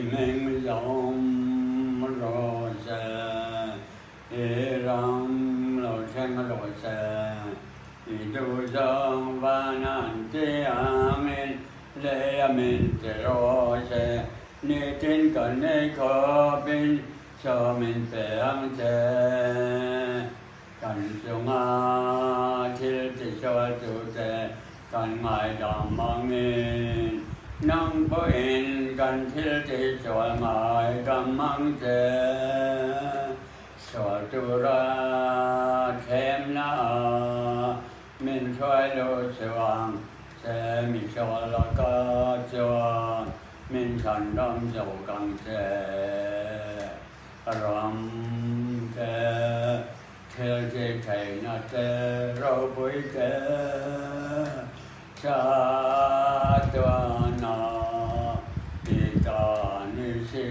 minh dòng rồi sẽ ram lo sen rồi sẽ tu dòng và nan ti amen le amen te rồi sẽ ni tin cần ni khó bin cho mình phải ăn thế cần chúng thiên thì cho tu thế cần ngài đàm mang in năng bố in cần thiên thì cho ngài đàm mang thế cho tu ra thêm na mình xoay lô sương sẽ mình cho là có cho mình thành đam dầu càng thế ram thế theo thế thầy na thế rau bưởi thế cha tua na đi ta ni si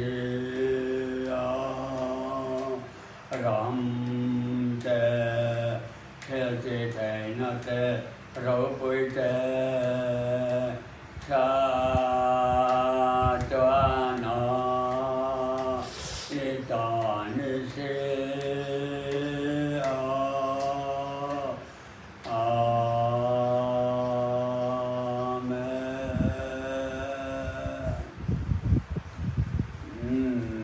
ram thế theo thế thầy na thế rau bưởi thế cha